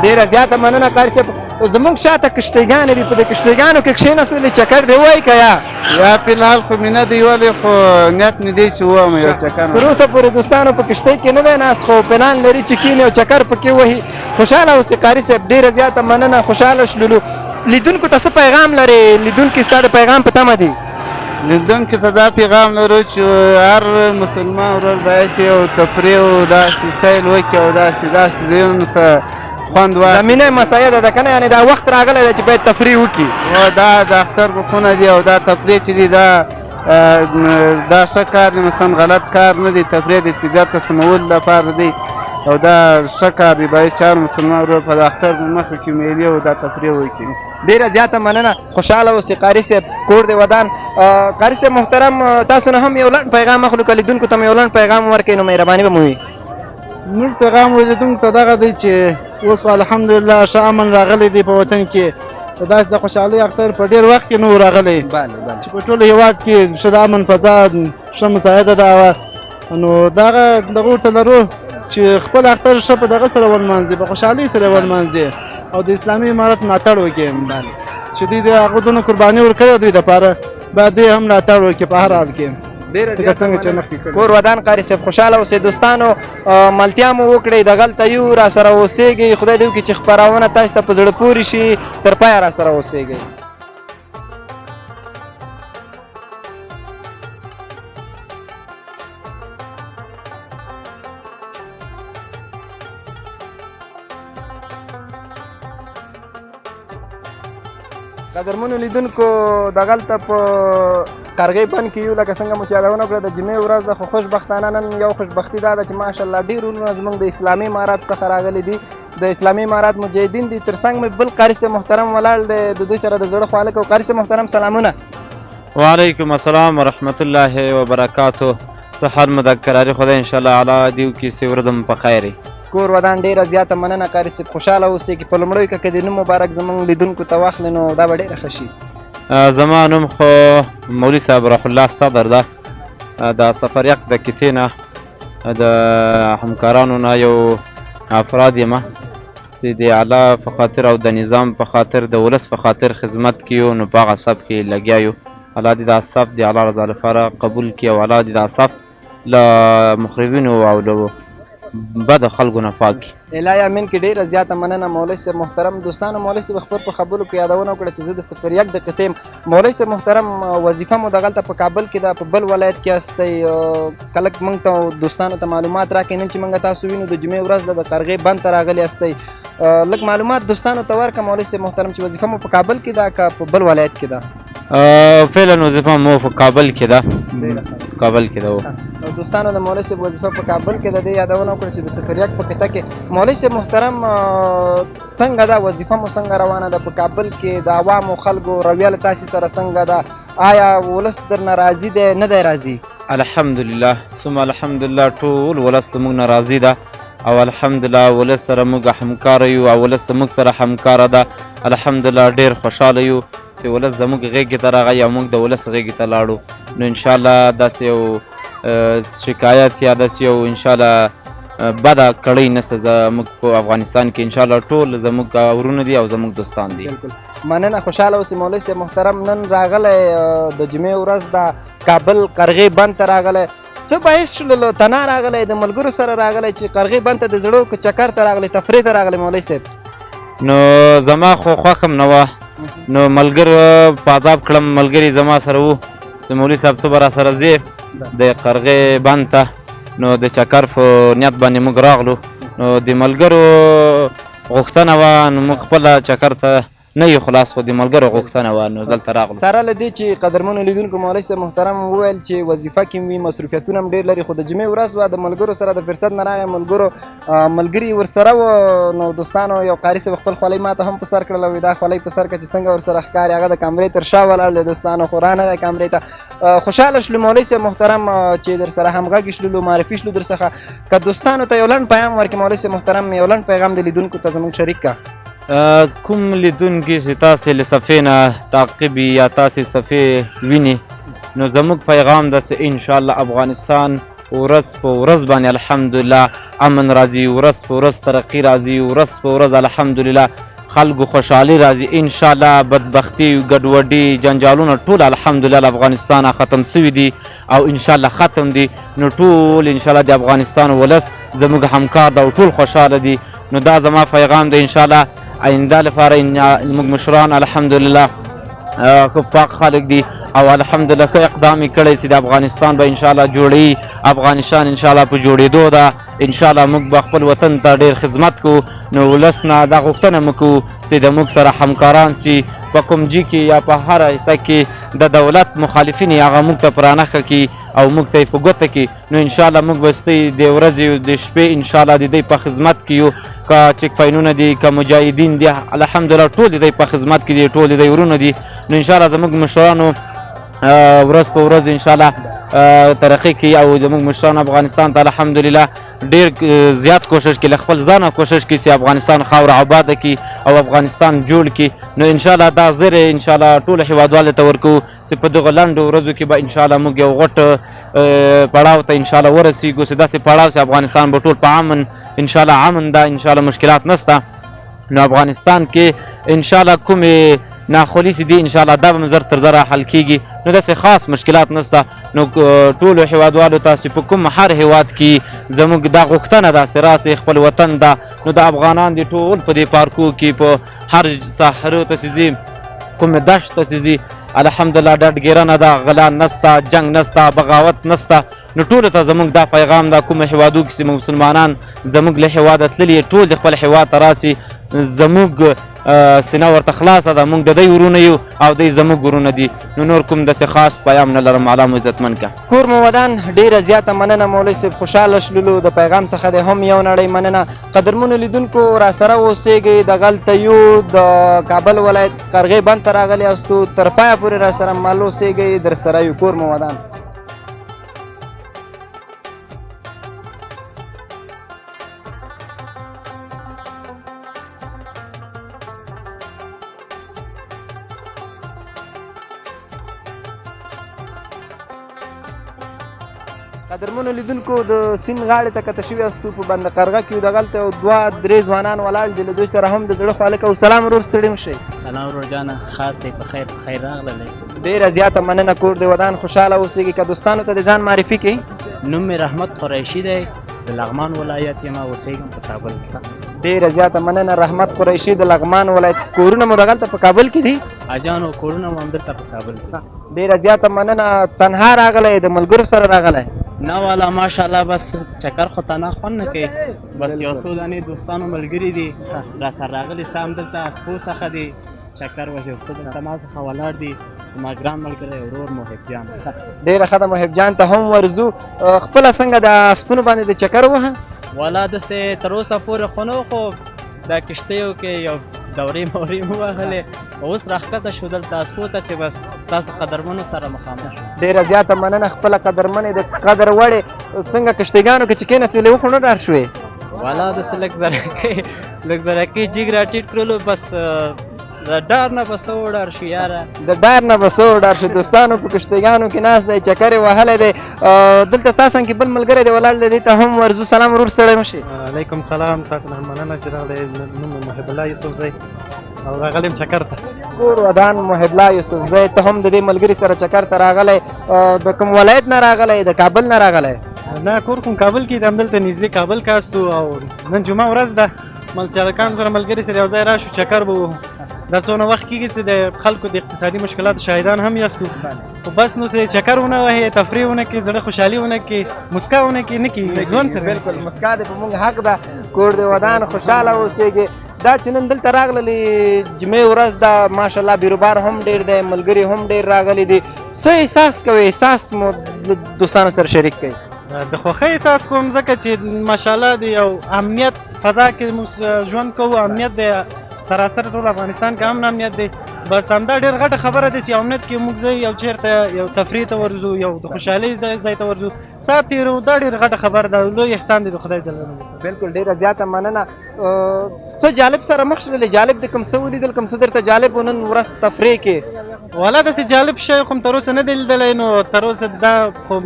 ډېره زیاته مننه قاري صاحب زموږ شاته کښتیګانې دي په دې کښتیګانو کې کښېنستلې چکر دې ووایي که یا فلحال خو مې نه دی ولی خو نیت مې دی چې ووایم یو چکر تر اوسه پورې دوستانو په کښتۍ کې نه دی ناست خو پلان لري چې کښېني او چکر پکې وهي خوشحاله اوسې قاري صاحب ډېره زیاته مننه خوشحاله شلولو لیدونکو ته څه پیغام لرې لیدونکي ستا د پیغام په تمه دي لیدونکو ته دا پیغام لرو چې هر مسلمان ورور باید چې یو تفریح او داسې سیل وکړي او داسې ځایونو څخه خوند واخلي. زمینه مساعده ده کنه، یعنی دا وخت راغلی دی چې باید تفریح وکړي. او دا د اختر په خونه دي او دا تفریح چې دی دا ښه کار دی، مثلا غلط کار نه دی. تفریح د طبیعت ته سمولو لپاره دی او دا ښه کار دی. باید چې هر مسلمان ورور په د اختر په مخه کې میلې او دا تفریح وکړي. ډیره زیاته مننه، خوشحاله اوسئ. قاري صاحب کور د ودان. قاري صاحب محترم، تاسو نه هم یو لنډ پیغام اخلو، که لیدونکو ته یو لنډ پیغام ورکړئ نو مهرباني به مو وي. موږ پیغام لیدونکو ته دغه دی چې اوس الحمدلله ښه امن راغلی دی په وطن کې. داسې د خوشحالۍ اختر په ډېر وخت کې نه و راغلی چې په ټول هېواد کې ښه د امن فضا ښه مساعده ده. نو دغه ورته لرو چې خپل اختر ښه په دغه سره ولمانځي، په خوشحالۍ سره ولمانځي او د اسلامي امارت ملاتړ وکړي چې دوی د هغو دونه قرباني ورکړې دوی دپاره باید دوی هم ملاتړ وکړي په هر حال کې. کور ودان قاري صاحب خوشحاله اوسئ. دوستانو ملتیا مو وکړئ، دغلته یو را سره اوسېږئ. خدای دې وکړي چې خپرونه تاسو ته په زړه پورې شي، تر پایه را سره اوسېږئ. قدرمنو لیدونکو، دغلته په قرغې بند کې یو، لکه څنګه مو چې یادونه وکړه د جمعې ورځ ده، خو خوشبختانه نن یو خوشبختي دا ده چې ماشاءالله ډېر ورونه زموږ د اسلامي امارات څخه راغلي دي، د اسلامي امارات مجاهدین دي. تر څنګ مې بل قاري صاحب محترم ولاړ دی، د دوی سره د زړه خواله کوو. قاري صاحب محترم سلامونه. وعلیکم السلام ورحمت الله وبرکاتو. سحر مو د کراري خدای انشاءالله اعلی دې وکړي چې ورځ مو په خیر وي. کور ودان ډیره زیاته مننه قاري صاحب، خوشحاله اوسئ. چې په لومړیو کې که د نوم مبارک زموږ لیدونکو ته واخلي نو دا به ډېره ښه شي. زما نوم خو مولوي صاحب روح الله صدر ده، د سفر یک د کتې نه د همکارانو نه یو افراد یم چې د اعلی په خاطر او د نظام په خاطر د ولس په خاطر خدمت کیو، نو په هغه صف کې لګیا یو. الله دې دا صف د الله رضا لپاره قبول کړي او الله دې دا صف له مخربینو او له بد خلکو نه پاک کړي. الهی امین. کې ډیره زیاته مننه مولوي صاحب محترم. دوستانو مولوي صاحب خپل په خبرو کې یادونه وکړه چې زه د سفر یک د قطیم. مولوي صاحب محترم وظیفه مو دغلته په کابل کې ده، په بل ولایت کې استئ. کله موږ ته دوستانو ته معلومات راکړئ. نن چې موږ تاسو وینو د جمعې ورځ ده، د قرغې بند ته راغلي استئ. لږ معلومات دوستانو ته ورکړه مولوي صاحب محترم چې وظیفه مو په کابل کې ده که په بل ولایت کې ده؟ فعلا وظیفه مو په کابل کې ده، کابل کې ده. دوستانو د مولوي صاحب وظیفه په کابل کې ده. دې یادونه وکړه چې د سفر یک په قطعه کې مولوي صاحب محترم څنګه ده وظیفه مو څنګه روانه ده په کابل کې؟ د عوامو خلکو رویه له تاسې سره څنګه ده؟ آیا ولس درنه راضي دی نه دی راضي؟ الحمدلله ثم الحمدلله ټول ولس زموږ نه راضي ده او الحمدلله ولس سره موږ همکاره یو او ولس موږ سره همکاره ده. الحمدلله ډېر خوشحاله یو چې ولس زموږ غېږې ته راغی او موږ د ولس غېږې ته لاړو. نو انشاءالله داسې یو شکایت یا داسې یو انشاءالله بده کړۍ نشته زموږ په افغانستان کې. انشاءالله ټول زموږ ورونه دي او زموږ دوستان دي. مننه، خوشحاله اوسئ. مولوي صاحب محترم نن راغلی د جمعې ورځ ده، کابل قرغې بند ته راغلی. څه باعث شولو تنها راغلی، د ملګرو سره راغلی چې قرغې بند ته د زړو که چکر ته راغلی، تفریح ته راغلی مولوي صاحب؟ نو زما خو خوښ هم نه وه، نو ملګرو په عذاب کړم. ملګري زما سره وو چې مولوي صاحب ته به را سره ځې د قرغې بند ته، نو د چکر په نیت باندې موږ راغلو. نو د ملګرو غوښتنه وه، نو موږ خپله چکر ته نه یو خلاص، خو د ملګرو غوښتنه وه نو دلته راغلو. سره له دې چې قدرمنو لیدونکو مولوي صاحب محترم وویل چې وظیفه کې وي، مصروفیتونه هم ډېر لري، خو د جمعې ورځ وه، د ملګرو سره د فرصت نه راغی. ملګري ورسره وو. نو دوستانو یو قاري صاحب خپل خولۍ ما ته هم په سر کړله، وایي دا خولۍ په سر کړه چې څنګه ورسره ښکاري. هغه د کامرې تر شا ولاړ دی دوستانو، خو رانغی کامرې ته. خوشحاله شلو مولوي صاحب محترم چې در سره همغږي شلو، معرفي شلو در څخه. که دوستانو ته یو لنډ پیغام ورکړي مولوي صاحب محترم، یو لنډ پیغام د لیدونکو ته زموږ شریک کا. کوم لیدونکي چې تاسې له صفحې نه تعقیب یا تاسې صفحې ویني، نو زموږ پیغام ده چې انشاءالله افغانستان ورځ په ورځ باندې الحمدلله امن راځي، ورځ په ورځ ترقي راځي، ورځ په ورځ الحمدلله خلکو خوشحالي راځي. انشاءالله بدبختي، ګډوډي، جنجالونه ټول الحمدلله افغانستان ختم سوي دي او انشاءالله ختم دي. نو ټول انشاءالله د افغانستان ولس زموږ همکار ده او ټول خوشحاله دي. نو دا زما پیغام ده انشاءالله آینده لپاره موږ مشران الحمدلله که پاک خلک دي او الحمدلله ښه اقدام یې کړی چې د افغانستان به انشاءالله جوړوي. افغانستان انشاءالله په جوړېدو ده. انشاءالله موږ به خپل وطن ته ډېر خدمت کوو. نو ولس نه دا غوښتنه مو کوو چې د موږ سره همکاران چې په کومجي کې یا په هره حصه کې د دولت مخالفین یې هغه موږ ته په رانښه کړي او موږ ته یې په ګوته کړي. نو انشاءالله موږ به ستاسې د ورځې د شپې انشاءالله د دوی په خدمت کې یو. که چیک فاینونه دي که مجاهدین دي الحمدلله ټول د دوی په خدمت کې دي، ټول د دوی ورونه دي. نو انشاءالله زموږ مشرانو ورځ په ورځ انشاءالله ترقی کوي او زموږ مشران افغانستان ته الحمدلله ډېر زیات کوشش کوي، له خپل ځانه کوشش کوي چې افغانستان خاوره آباده کړي او افغانستان جوړ کړي. نو انشاءالله دا زیری انشاءالله ټولو هېوادوالو ته ورکوو چې په دغه لنډو ورځو کې به انشاءالله موږ یو غټ پړاو ته انشاءالله ورسېږو چې داسې پړاو چې افغانستان به ټول په امن انشاءالله امن ده، انشاءالله مشکلات نشته. نو افغانستان کې انشاءالله کومې ناخوالې چې دي انشاءالله دا به زر تر زره حل کېږي. نو داسې خاص مشکلات نشته. نو ټولو هېوادوالو ته چې په کوم هر هېواد کې زموږ دا غوښتنه ده چې راسئ خپل وطن ده. نو د افغانان دي ټول په دې پارکو کې په هر صحرو ته چې ځي، کومې دشت ته چې ځي الحمدلله ډډګیرنه ده، غلا نشته، جنګ نشته، بغاوت نشته. نو ټولو ته زموږ دا پیغام ده کومو هېوادو کې چې مسلمانان زموږ له هېواده تللي ټول د خپل هېواد ته راسي. زموږ سینه ورته خلاصه ده، موږ د دوی ورونه یو او دوی زموږ ورونه دي. نو نور کوم داسې خاص پیام نه لرم. الله مو عزتمن که. کور مو ودان ډیره زیاته مننه مولوي صاحب، خوشحاله شلولو د پیغام څخه د هم یو نړۍ مننه. قدرمنو لیدونکو راسره اوسېږئ، دغلته یو د کابل ولایت قرغې بند ته راغلي یاستو، تر پایه پورې راسره مل اوسېږئ، در سره یو. کور مو ودان. قدرمنو لیدونکو د سیند غاړې ته کته شوي یاستو، په بند قرغه کې دغلته دوه درې ځوانان ولاړ دي، له دوی سره هم د زړه خواله کوو. سلام ورور، ستړي مه شئ. سلام ورور جانه، خاص دی، په خیر راغلی. ډېره زیاته مننه. کور د ودان خوشحاله اوسېږي. که دوستانو ته د ځان معرفي کړئ. نوم مې رحمت قریشي دی، د لغمان ولایت یم، اوسېږم په کابل کې. ډېره زیاته مننه. رحمت قریشي د لغمان ولایت. کورونه مو دغلته په کابل کې دي؟ اجانو کورونه مو همدلته په کابل کې. ډېره زیاته مننه. تنها راغلی، د ملګرو سره راغلی؟ نه والا ماشاءالله، بس چکر خو تنها خوند نه کوي، بس یو څو دانې دوستانو ملګري دي راسره راغلي، څه همدلته سپو څخه دي چکر وهي، یو څه دلته ما څخه ولاړ دي زما ګران ملګری ورور محب جان. ډېره ښه ده، محب جان ته هم ورځو. خپله څنګه د سپونو باندې د چکر ووهه؟ والا داسې تر اوسه پورې خو نه، خو دا کښتیو کې یو دورې مورې مو وهلې، اوس راښکته شو دلته سپو ته چې بس تاسو قدرمنو سره مخامخ شو. ډېره زیاته مننه. خپله قدرمنې د قدر وړې څنګه کښتیګانو کې چې کېناستلې وخو نه ډار شوې؟ والا داسې لږ زرکۍ جیګ را ټیټ کړلو، بس د ډار نه به څه وډار شو یاره، د ډار نه به څه وډار شو. دوستانو په کښتیګانو کې ناست دی، چکر یې وهلی دی. دلته تا څنګ کې بل ملګری دی ولاړ دی، دې ته هم ورځو. سلام ورور، ستړی مه شئ. علیکم سلام، تاسو نه مننه چې راغلی. نوم مې محب الله یوسفزی او راغلی یم چکر ته. کور ودان محب الله یوسفزی، ته هم د دې ملګري سره چکر ته راغلی. د کوم ولایت نه راغلی؟ د کابل نه راغلی؟ نه، کور کوم کابل کې د همدلته نږدې کابل کاستو، او نن جمعه ورځ ده، ملچرکان سره ملګري سره یو ځای راشو، چکر به ووهو. دا څونه وخت کېږي چې د خلکو د اقتصادي مشکلاتو شاهدان هم یاستو، خو بس نو چې چکر ونه وهې، تفریح ونه کړې، زړه خوشحالي ونه کړې، مسکا ونه کړې، نه کېږي ژوند سره. بلکل، مسکا دی په موږ حق ده. کور د ودان خوشحاله اوسېږي. دا چې نن دلته راغللې جمعې ورځ ده، ماشاءالله بیروبار هم ډېر دی، ملګري هم ډېر راغلي دي. څه احساس کوئ؟ احساس مو دوستانو سره شریک کړئ. د خوښۍ احساس کوم، ځکه چې ماشاءالله د یو امنیت فضا کې موږ ژوند کوو. امنیت دی سراسر ټول افغانستان کې امن امنیت دی. بس همدا ډېر غټه خبره ده چې امنیت کې موږ ځای یو چېرته یو تفریح ته ورځو، یو د خوشحالۍ ځای ته ورځو، ساعت تېرو. دا ډېر غټه خبره ده، لوی احسان دی د خدای جل جلاله. بلکل، ډېره زیاته مننه. څه جالب سره مخ شولې؟ جالب د کوم څه ولیدل؟ کوم څه درته جالب و نن ورځ تفریح کې؟ والا داسې جالب شی خو تر اوسه نه دی لیدلی، نو تر اوسه دا خو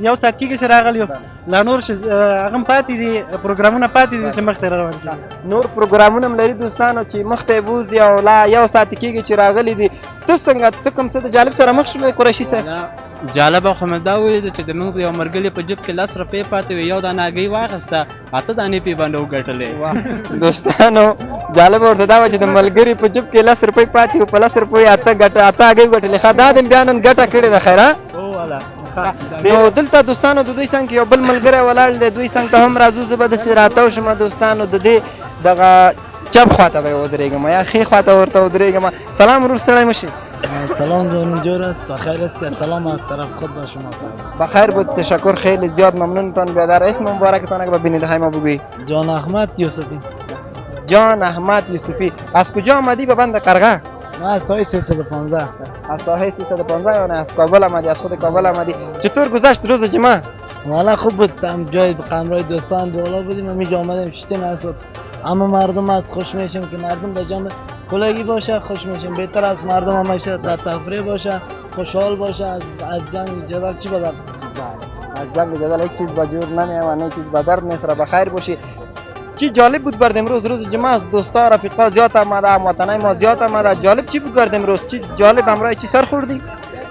یو ساعت کېږي چې راغلی یو لا نور هغه هم پاتې دي پروګرامونه پاتې دي چې مخکې روان دي نور پروګرامونه هم لري دوستانو چې مخته بوزي او لا یو ساعت کېږي چې راغلي دي ته څنګه ته کوم څه د جالب سره مخ شولې قریشي صاحب جالبه خو مې دا ولیده چې زموږ یو ملګري په جیب کې 10 روپۍ پاتې وې یو دانه هګۍ واخیسته 8 دانې پې باندې وګټلې دوستانو جالب ورته دا و چې د ملګري په جیب کې 10 روپۍ پاتې وو په 10 روپۍ 8 هګۍ وګټلې ښه دا دې بیا نن ګټه کړې ده خیر نو دلته دوستانو د دوی څنګ کې یو بل ملګری ولاړ دی دوی څنګ ته هم راځو زه به داسې راتاو شم دوستانو د دې دغه چپ خواته به ودرېږم یا ښې خواته ورته ودرېږم سلام ورور سړی مشي سلام جون است و خیر است یا سلام از طرف خود با شما بخیر بود تشکر خیلی زیاد ممنونتان بیادر اسم مبارکتان اگه به بیننده های ما بگویی جان احمد یوسفی جان احمد یوسفی از کجا آمدی به بند قرغه ما از ساحه 315 از ساحه 315 یا نه از کابل آمدی از خود کابل آمدی چطور گذشت روز جمعه والا خوب بود هم جای قمرای دوستان دولا بودیم همینجا آمدیم شتیم اصلا اما مردم از خوش میشم که مردم در جامعه کلگی باشه خوش میشم بهتر از مردم همیشه در تفریح باشه خوشحال باشه از جنگ جدال چی بدر از جنگ جدال هیچ چیز با جور نمیاد هیچ چیز با درد نمیخوره بخیر باشی چی جالب بود برد امروز روز جمعه است دوستا رفیقا زیاد آمده هموطنای ما زیاد آمده جالب چی بود برد امروز چی جالب همراه چی سر خوردی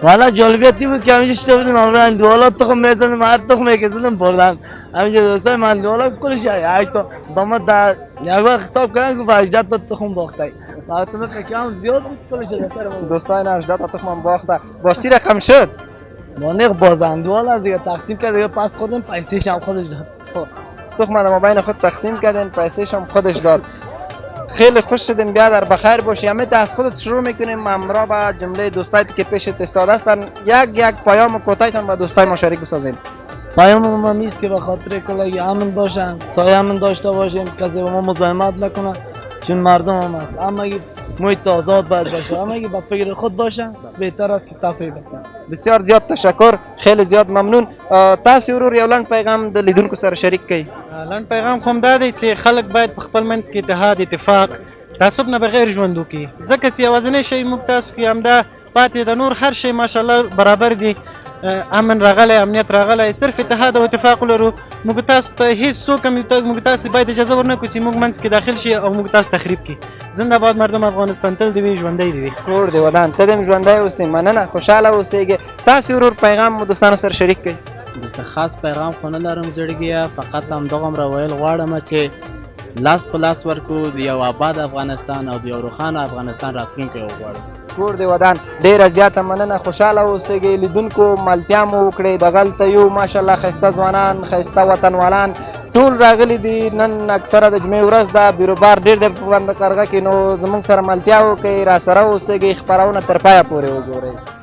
والا جالبیتی بود که همیشه شده بودیم همراه دولا تخم میزنیم هر تخم میکشیدیم بردن همیشه دوستای من دولا کلش یک تا با در یک وقت حساب کردن که 18 تا تخم باخته مردم که هم زیاد بود کلش سر ما دوستای 18 تا تخم باخته باش چی رقم شد مانیق بازند والا دیگه تقسیم کرد دیگه پس خودم پیسه‌ش هم خودش داد تخم ما بین خود تقسیم کردین پیسه‌ش هم خودش داد خیلی خوش شدیم بیادر بخیر باشی همه از خودت شروع میکنیم همراه با جمله دوستایی که پیشت استاد هستن یک پیام کوتاهتون با دوستای ما شریک بسازین پیام ما میست که به خاطر کلگی امن باشن سایه امن داشته باشیم کسی به ما مزاحمت نکنه چون مردم هم هست اما اگه محیط آزاد باید باشه اما اگه به فکر خود باشن بهتر است که تفریح بکنن بسیار زیاد تشکر خیلی زیاد ممنون تاسو ورور یو لنډ پیغام د لیدونکو سره شریک کړئ لنډ پیغام خو همدا دی چې خلک باید په خپل منځ کې اتحاد اتفاق تعصب نه بغیر ژوند وکړي ځکه چې یوازینی شی موږ تاسو کې همدا پاتې د نور هر شی ماشاءالله برابر دی امن راغلی امنیت راغلی صرف اتحاد او اتفاق ولرو موږ تاسو ته هیڅ څوک هم موږ تاسو باید اجازه ورنکړو چې موږ منځ کې داخل شي او موږ تاسو تخریب کړي زنده باد مردم افغانستان تل دی وي ژوندی دی کور دی ودان ته دې ژوندی اوسې مننه خوشحاله اوسېږئ تاسو ورور پیغام مو دوستانو سره شریک کړئ داسې خاص پیغام خو نه لرم زړګیه فقط همدغه را ویل غواړم چې لاس په لاس ورکو د یو آباد افغانستان او د یو روښانه افغانستان راتلونکی وغواړو کور دی ودان ډیره زیاته مننه خوشحاله اوسئ لیدونکو ملتیا مو وکړئ دغلته یو ماشاءالله ښایسته ځوانان ښایسته وطنوالان ټول راغلي دي نن اکثره د جمعې ورځ ده بیروبار ډېر دی په بند قرغه کې نو زموږ سره ملتیا وکړئ راسره اوسئ خپرونه تر پایه پورې وګورئ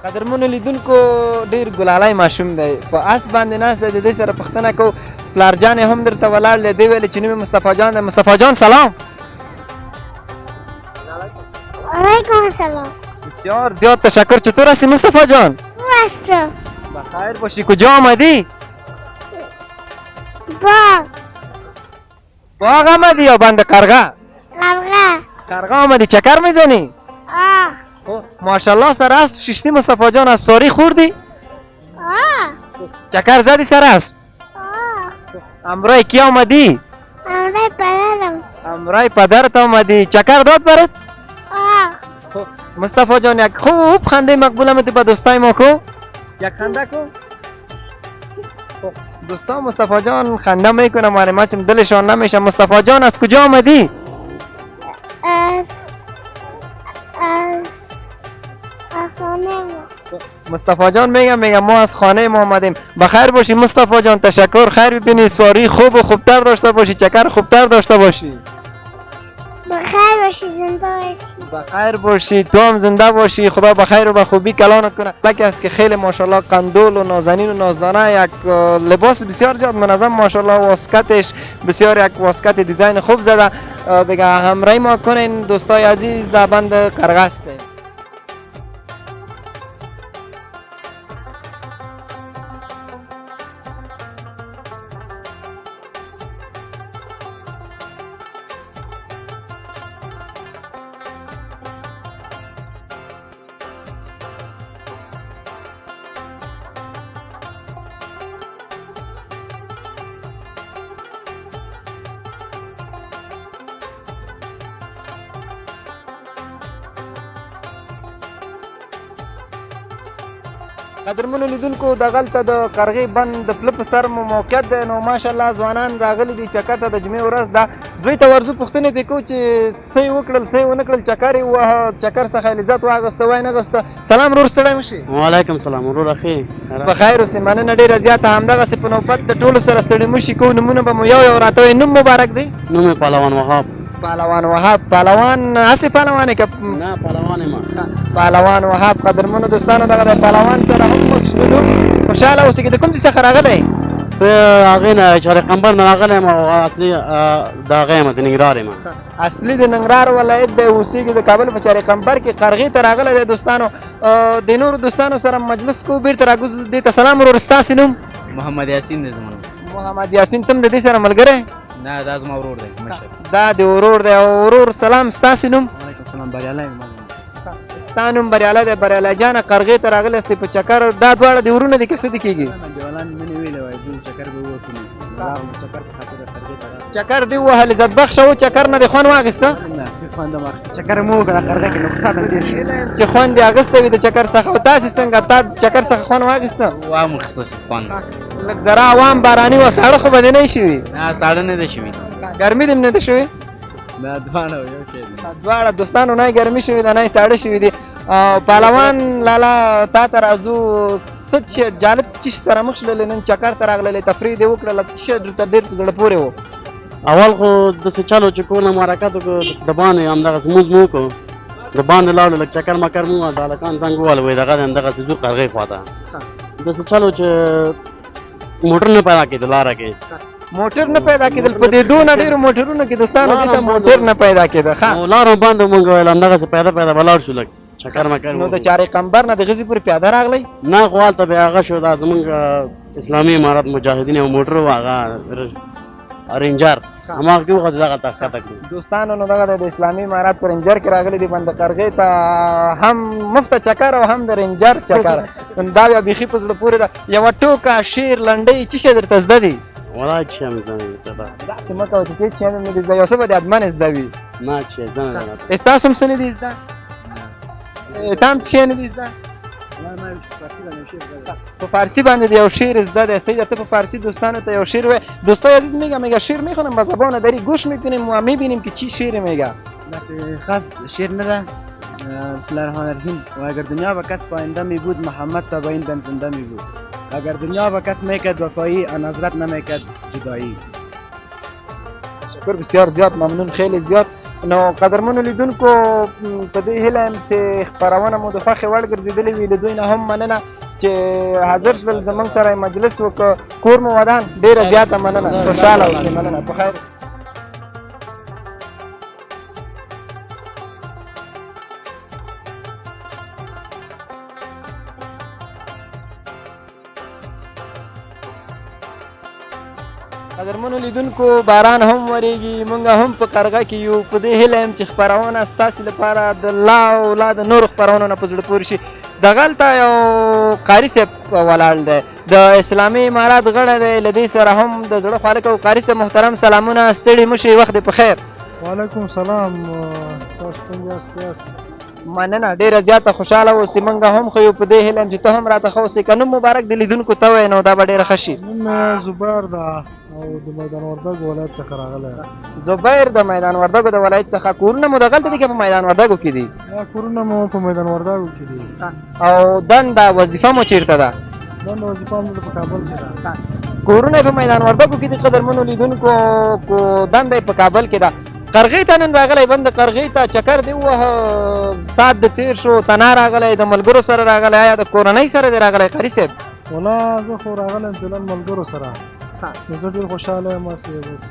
قدرمنو لیدونکو ډېر ګلالای ماشوم دی په اس باندې ناست دی د دې سره پوښتنه کوو پلار جان یې هم درته ولاړ دی دی ویلې چې نوم یې مصطفی جان دی مصطفی جان سلام علیکم السلام بسیار زیاد تشکر چطور هستی مصطفی جان هستم بخیر باشی کجا آمدی باغ آمدی یا بند قرغه قرغه آمدی چکر میزنی ماشاءالله سر اسب ششتی مصطفی جان از ساری خوردی چکر زدی سر اسب امرای کی آمدی امرای پدرم امرای پدرت آمدی چکر داد برات مصطفی جان یک خوب خنده مقبول آمدی با دوستای ما کو یک خنده کو دوستا مصطفی جان خنده میکنه ماره ما چم دلشان نمیشه مصطفی جان از کجا آمدی از خانه مصطفی جان میگم ما از خانه ما آمدیم بخیر باشی مصطفی جان تشکر خیر ببینی سواری خوب و خوبتر داشته باشی چکر خوبتر داشته باشی بخیر باشی زنده باشی بخیر باشی، تو هم زنده باشی، خدا بخیر و به خوبی کلانت کنه. لکی است که خیلی ماشاءالله قندول و نازنین و نازدانه، یک لباس بسیار زیاد منظم ماشاءالله، واسکتش بسیار یک واسکت دیزاین خوب زده. دیگه همراهی ما کنین دوستای عزیز در بند قرغست. قدرمنو لیدونکو دغلته د قرغې بند د پله په سر مو موقعیت دی، نو ماشاءالله ځوانان راغلي دي چکر ته. د جمعې ورځ ده، دوی ته ورځو پوښتنې دې کوو چې څه یې وکړل څه یې ونه کړل، چکر یې ووهه، چکر څخه یې لذت واخیسته وای نه اخیسته. سلام ورور، ستړی مه شي. وعلیکم سلام ورور اخي. په خیر اوسې، مننه ډېره زیاته. همدغسې په نوبت د ټولو سره ستړي مه شي، کوو نومونه به مو یو یو راته وایي. نوم مبارک دی؟ نوم یې پهلوان وهاب. پهلوان وهاب. پهلوان هسې پهلوان یې که نه پهلوان یم. پهلوان وهاب. قدرمنو دوستانو دغه د پهلوان سره هم موږ شلو. خوشحاله اوسئ. د کوم ځای څخه راغلی؟ زه هغې نه چارې قمبر نه راغلی یم او اصلي د هغه یم د ننګرهار یم. اصلي د ننګرهار ولایت دی، اوسېږي د کابل په چارې قمبر کې. قرغې ته راغلی دی دوستانو. د نورو دوستانو سره مجلس کوو، بېرته راګوزو دې ته. سلام ورور، ستاسې نوم؟ محمد یاسین دی زما نوم. محمد یاسین. ته هم د دې سره ملګری؟ نه دا زما ورور دی مشر. دا د ورور دی. او ورور سلام، ستاسې نوم؟ وعلیکم السلام. بریالی یم. ستا نوم بریالی دی. بریالی جانه قرغې ته راغلی یاستئ په چکر. دا دواړه د ورونه دي که څه دي کېږي؟ دیوالان مې ویلی وای دوی چکر به وکړو. چکر په خاطر قرغې ته راغلم. چکر دې ووهه، لذت بخشه و. چکر نه دې خوند واخیسته؟ نه خوند هم واخیسته. چکر مو وکړه قرغې کې، نو ښه ساعت هم تېر شو چې خوند یې اخیستی وي د چکر څخه. او تاسې څنګه، تا چکر څخه خوند واخیسته؟ وام اخیسته خوند. لږ ذره عوام باراني وه، ساړه خو به دې نه وي شوي؟ نه ساړه نه ده شوي. ګرمي دې هم نه ده شوې؟ دا دواړه یو شی دی. دواړه دوستانو، نه یې ګرمي شوې ده نه یې ساړه شوي دي. پهلوان لالا تا ته راځو، څه چې جالب چې سره مخ شولې نن چکر ته راغللې، تفریح دې وکړله، څه شی درته ډېر په زړه پورې و؟ اول خو داسې چلو چې کونه مو حرکت وکړو، داسې د باندې همدغسې لمونځ مو وکړو، د باندې لاړو لږ چکر مکر مو ووهه، د هلکان زنګ ووهلو وایي دغه دی همدغسې ځو قرغې خوا ته. داسې چلو چې موټر نه پیدا کېده لاره کې. موټر نه پیدا کېدل؟ په دې دونه ډېرو موټرونو کې دوستانو دې ته موټر نه پیدا کېده. ښه لاره بنده مونږ ویل همدغسې پیاده پیاده به لاړ شو لږ چکر مکر. نو د چارې قمبر نه د غزې پورې پیاده راغلی؟ نه خو هلته بیا هغه شو، دا زمونږ اسلامي امارت مجاهدین یو موټر و هغه رینجر، هماغه کې وخوت دغه ته ښکته کړو. دوستانو نو دغه د اسلامي امارت په رینجر کې راغلي دي بند قرغې ته، هم مفته چکر او هم د رینجر چکر. دا بیا بیخي په زړه پورې ده. یوه ټوکه، شعر، لنډۍ څه شی درته زده دي؟ والله چې هم زه نه ته داسې مه کوه چې څه شی هم نه دي زده، یو څه به دې حتمن زده وي. نه چې زه نه لرم. ستاسو هم څه نه دي زده؟ ته هم څه شی نه دي زده؟ په فارسی باندې د یو شعر زده دی. صحیح ده. ته په فارسی دوستانو ته یو شعر وایه. دوستای عزیز میگم شعر میخونم با زبان دری گوش میکنیم و میبینیم که چی شعر میگه. بس خاص شعر نه ده. بسم الله الرحمن الرحیم. و اگر دنیا به کس پاینده می بود محمد تا به این دم زنده می بود. اگر دنیا به کس میکرد وفایی آن حضرت نمیکرد جدایی. شکر بسیار زیاد ممنون، خیلی زیاد. نو قدرمنو لیدونکو په دې هیله یم چې خپرونه مو د خوښې وړ ګرځېدلې وي. له دوی نه هم مننه چې حاضر شول، زموږ سره مجلس وکړ، کور مو ودان. ډېره زیاته مننه. خوشحاله اوسئ. مننه. په خیر. قدرمنو لیدونکو باران هم وریږي، موږ هم په قرغه کې یو. په دې هیله یم چې خپرونه ستاسې لپاره د لا او لا د نورو خپرونو نه په زړه پورې شي. دغلته یو قاري صاحب ولاړ دی، د اسلامي امارات غړی دی. له دې سره هم د زړه خواله کوو. قاري صاحب محترم سلامونه، ستړي مه شئ، وخت دې په خیر. وعلیکم السلام. تاسو څنګه یاست؟ مننه، ډېره زیاته خوشحاله اوسئ. موږ هم ښه یو. په دې هیله یم چې ته هم راته ښه اوسئ. که نوم مبارک د لیدونکو ته وایې نو دا به ډېره ښه شي. نوم زبیر ده او د میدان وردګو ولایت څخه راغلی. زبیر د میدان وردګو د ولایت څخه. کورونه مو دغلته دي که په میدان وردګو کې دي؟ کورونه مو په میدان وردګو کې دي. او دنده وظیفه مو چیرته ده؟ دنده وظیفه مو په کابل کې ده. کورونه په میدان وردګو کې دي قدرمنو لیدونکو، دنده په کابل کې ده. قرغې ته نن راغلی بند قرغې ته چکر دی ووهه ساعت د تېر شو تنا راغلی د ملګرو سره راغلی آیا د کورنۍ سره دی راغلی قاري صاحب ولا زه خو راغلم فعلا ملګرو سره نو زه ډېر خوشحاله یم هسې بس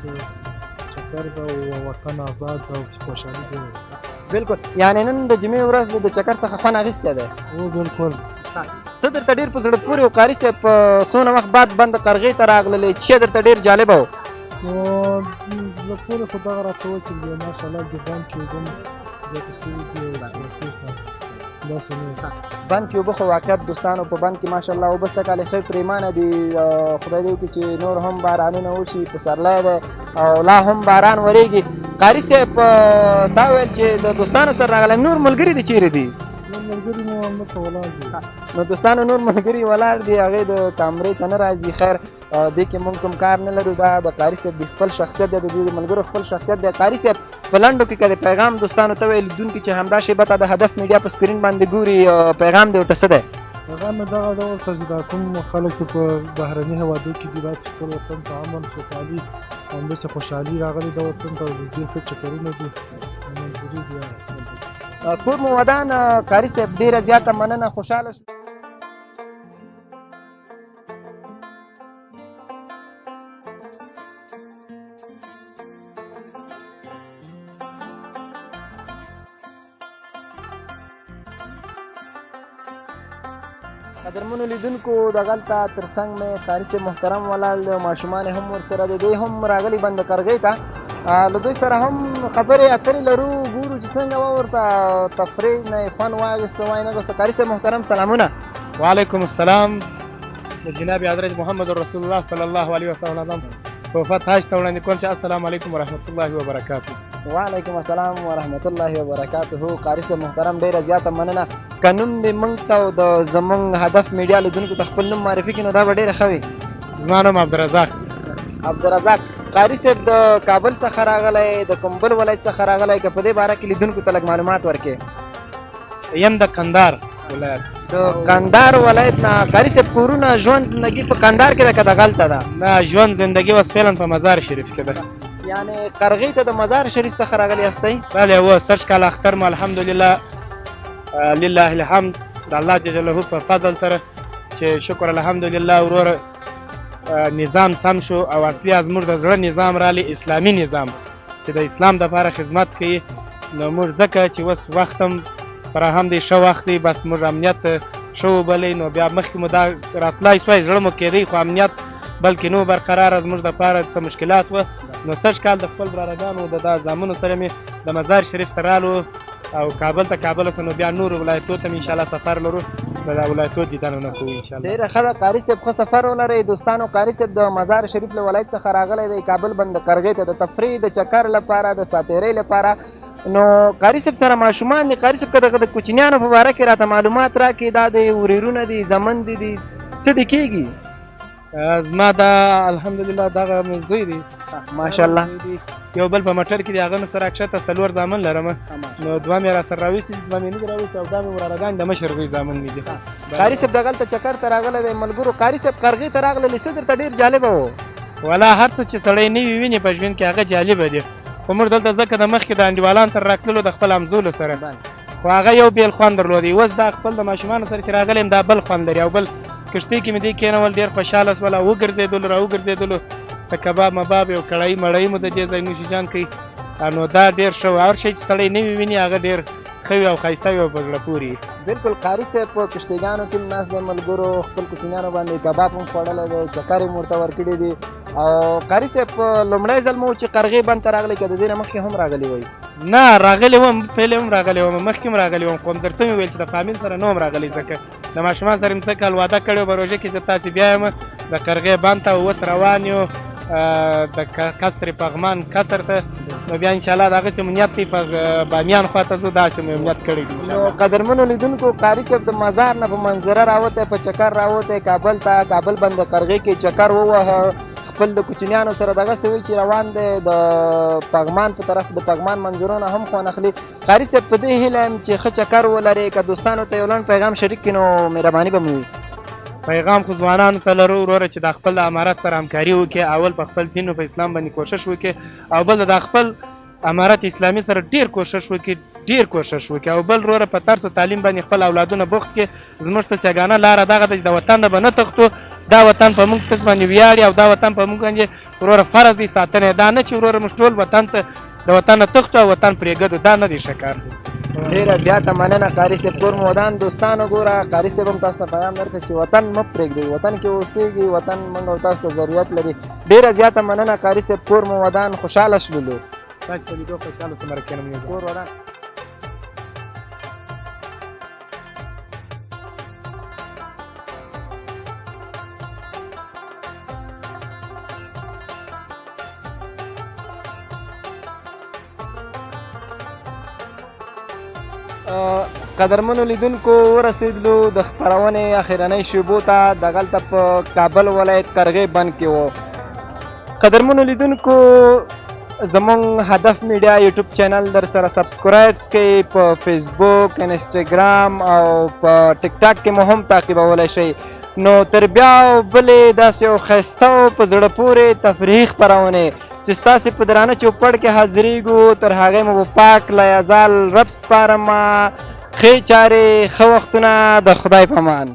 چکر ده او وطن آزاد ده او چې خوشحالي ده بالکل یعنې نن د جمعې ورځ دی د چکر څخه خوند اخیستی دی او بالکل څه درته ډېر په زړه پورې و قاري صاحب په څونه وخت بعد بند قرغې ته راغللی چې درته ډېر جالبه و نو زه پورې خو دغه راته وسیل دی ماشاءالله د بند کې اوبه زیاتې شوي دي داسې نه بند کې اوبه خو واقعیت دوستانو په بند کې ماشاءالله اوبه سږکال ښه پرېمانه دي خدای دې وکړي چې نور هم بارانونه وشي پسرلی دی او لا هم باران ورېږي قاري صاحب تا ویل چې د دوستانو سره راغلی نور ملګري دې چیرې دي ملګري مو همدلته ولاړ دي نو دوستانو نور ملګري ولاړ دي هغې د کامرې ته نه راځي خیر دې کې مونږ کوم کار نه لرو دا د قاري صاحب د خپل شخصیت دی د دوی د ملګرو خپل شخصیت دی قاري صاحب په لنډو کې که د پیغام دوستانو ته ویل لیدونکي چې همدا شیبه ته د هدف میډیا په سکرین باندې ګوري پیغام دی ورته څه دی پیغام مې دغه ډول ته چې دا کوم خلک چې په بهرني هېوادو کې دي داسې خپل وطن ته امن سوکالي او همداسې خوشحالي راغلې ده وطن ته ډېر ښه چکرونه دي ملګري دي کور مو ودان قاري صاحب ډېره زیاته مننه خوشحاله شو قدرمنو لیدونکو دغلته تر څنګ مې قاري صاحب محترم ولاړ دی او ماشومان هم ورسره د دې هم راغلي بند قرغې ته له دوی سره هم خبرې اترې لرو ګورو چې څنګه به ورته تفریح نه یې خوند واخیسته وای نه اخیسته قاري صاحب محترم سلامونه وعلیکم السلام د جناب حضرت محمد رسول الله صلی الله علیه وسلم په وفات تاسو ته وړاندې کوم چې السلام علیکم ورحمت الله وبرکاته وعلیکم السلام ورحمت الله وبرکاته قاري صاحب محترم ډېره زیاته مننه که نوم دې موږ ته او د زموږ هدف میډیا لیدونکو ته خپل نوم معرفي کړي نو دا به ډېره ښه وي زما نوم عبدالرزاق عبدالرزاق قاري صاحب د کابل څخه راغلی د کوم بل ولایت څخه راغلی که په دې باره کې لیدونکو ته لږ معلومات ورکړې یم د کندهار ولایت د کندهار ولایت نه قاري صاحب کورونه ژوند زندګي په کندهار کې ده که دغلته ده نه ژوند زندګي اوس فعلا په مزار شریف کې ده یعنې قرغې ته د مزار شریف څخه راغلی یاستئ بله هو سږ کال اختر مو الحمدلله لله الحمد د الله جل جلاله په فضل سره چې شکر الحمدلله وروره نظام سم شو او اصلي زموږ د زړه نظام رالی اسلامي نظام چې د اسلام دپاره خدمت کوي نو موږ ځکه چې اوس وخت هم فراهم دی ښه وخت دی بس موږ امنیت ښه وبلی نو بیا مخکې مو دا راتلای سوی زړه مو کېدی خو امنیت بلکې نو برقراره زموږ دپاره څه مشکلات وه نو سږ کال د خپل برادرانو د دا زامنو سره مې د مزار شریف سره رالو او کابل ته کابل نو بیا نور ولایتو ته مې انشاءالله سفر لرو د ولایتو دیدنونه کوو انشاءالله ډېره ښه ده قاري صاحب ښه سفر ولرئ دوستانو قاري صاحب د مزار شریف له ولایت څخه راغلی دی کابل بند قرغې ته د تفریح د چکر لپاره د ساتیرۍ لپاره نو قاري صاحب سره ماشومان دي قاري صاحب که دغه د کوچنیانو په باره کې راته معلومات راکړي دا د ورېرونه دي زمن دي څه دې کېږي زما دا الحمدلله دغه مې زوی دی ماشاءالله یو بل په موټر کې دی هغه مې سره کښته څلور زامن لرم نو دوه مې راسره راویستي دوه مې نه دي راویستي او دا مې ورارهګان د مشر زوی زامن مې دي قاري صاحب دغلته چکر ته راغلی دی ملګرو قاري صاحب قرغې ته راغلی څه درته ډېر جالبه و والا هر څه چې سړی نوي ویني په ژوند کې هغه جالبه دي خو موږ دلته ځکه د مخکې د انډیوالانو سره راتللو د خپل همزولو سره خو هغه یو بېل خوند درلودی اوس دا خپل د ماشومانو سره چې راغلی یم دا بل خوند لري او بل کښتۍ کې مې دې کېنول ډېر خوشحاله شول او وګرځېدلو را وګرځېدلو څه کباب مباب یو کړایي مړۍ مو د دې ځای نوشیجان کوي نو دا ډېر ښه و هر شی چې سړی نوي ویني هغه ډېر ښه وي او ښایسته وي او په زړه پورې بالکل قاري صاحب په کښتیګانو کې ناست دی ملګرو خپل کوچنیانو باندې کباب هم خوړلی دی چکر یې ورته ورکړي دي او قاري صاحب لومړی ځل مو چې قرغې بند ته راغلی که د دې نه مخکې هم راغلی وئ نه راغلی وم پهلې هم راغلی وم مخکې هم راغلی وم خو درته مې ویل چې د فامیل سره نه وم راغلی ځکه د ماشومان سره مې څه کال واده کړی و په روژه کې زه تاسې بیا یم د قرغې بند ته اوس روان یو د کسر پغمان کسر ته نو بیا انشاءالله د هغسې مو نیت دی په بامیان خواته ځو داسې مو نیت کړی دی نو قدرمنو لیدونکو قاري صاحب د مزار نه په منظره راوتی په چکر راوتی کابل ته کابل بند قرغې کې چکر ووهه خپل د کوچنیانو سره دغسې وایي چې روان دی د پغمان په طرف د پغمان منظرو نه هم خوند اخلي قاري صاحب په دې هیله یم چې ښه چکر ولرې که دوستانو ته یو لنډ پیغام شریک کړي نو مهرباني به مو وي پیغام خو ځوانانو ته لرو وروره چې د خپل امارت سره همکاري وکړي اول په خپل دین او په اسلام باندې کوشش وکړي او بل د خپل امارت اسلامي سره ډیر کوشش وکړي او بل وروره په طرز تعلیم باندې خپل اولادونه بوخت کړي. زموږ ته سیګانه لاره دغه ده چې د وطن نه به نه تښتو، دا وطن په موږ کس باندې ویاړي او دا وطن په موږ باندې وروره فرض دی ساتنه. دا نه چې وروره موږ ټول وطن ته د وطن نه تښتو او وطن پرېږدو، دا نه دی ښه کار دی. ډیره زیاته مننه قاري صاحب. کور مو ودان دوستانو ګوره قاري صاحب هم تاسو ته پیغام درکړ چې وطن مه پرېږدئ، وطن کې اوسېږئ، وطن موږ او تاسو ته ضرورت لري. ډیره زیاته مننه قاري صاحب. کور مو ودان خوشحاله شولو. تاسو په لیدو خوشحاله شوم. مرکه نه کور ودان. قدرمنو لیدونکو ورسېدلو د خپرونې اخرنۍ شیبو ته. دغلته په کابل ولایت قرغې بند کې و. قدرمنو لیدونکو زمونږ هدف میډیا یوټیوب چینل در سره سبسکرایبس کوئ، په فیسبوک، انسټاګرام او په ټیک ټاک کې مو هم تعقیبولی شئ. نو تر بیا او بلې داسې یو ښایسته او په زړه پورې تفریحي خپرونې چې ستاسې په درانه چوپړ کې حاضرېږو، تر هغې مو په پاک لایزال رب سپارمه. ښې چارې، ښه وختونه، د خدای په امان.